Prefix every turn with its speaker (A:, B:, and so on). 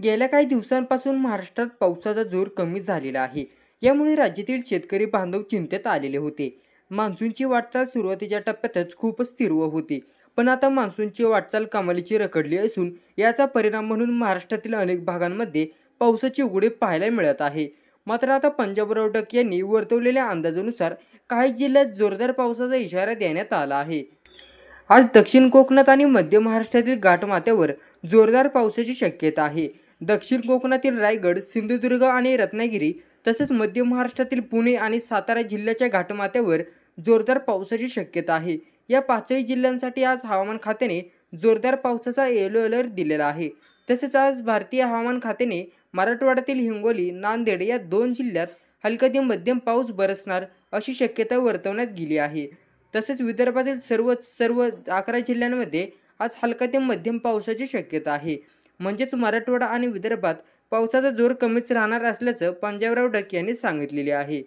A: गेल्या काही दिवसांपासून महाराष्ट्रात पावसाचा जोर कमी झालेला आहे. यामुळे राज्यातील शेतकरी बांधव चिंतेत आलेले होते. मान्सूनची वाटचाल सुरुवातीच्या टप्प्यातच खूपच तीव्र होती. पण आता मान्सूनची वाटचाल कमालीची रखडली असून याचा परिणाम म्हणून महाराष्ट्रातील अनेक भागांमध्ये पावसाची उघडीप पाहायला मिळत आहे. मात्र आता पंजाबराव टक यांनी वर्तवलेल्या अंदाजानुसार काही जिल्ह्यात जोरदार पावसाचा इशारा देण्यात आला आहे. आज दक्षिण कोकणात आणि मध्य महाराष्ट्रातील घाटमाथ्यावर जोरदार पावसाची शक्यता आहे. दक्षिण कोकणातील रायगड, सिंधुदुर्ग आणि रत्नागिरी तसेच मध्य महाराष्ट्रातील पुणे आणि सातारा जिल्ह्याच्या घाटमाथ्यावर जोरदार पावसाची शक्यता आहे. या पाचही जिल्ह्यांसाठी आज हवामान खात्याने जोरदार पावसाचा येलो अलर्ट दिलेला आहे. तसेच आज भारतीय हवामान खात्याने मराठवाड्यातील हिंगोली, नांदेड या 2 जिल्ह्यात हलका ते मध्यम पाऊस बरसणार अशी शक्यता वर्तवण्यात गेली आहे. तसेच विदर्भातील सर्व 11 जिल्ह्यांमध्ये आज हलका ते मध्यम पावसाची शक्यता आहे. म्हणजेच मराठवाडा आणि विदर्भात पावसाचा जोर कमीच राहणार असल्याचं पंजाबराव टक यांनी सांगितलेले आहे.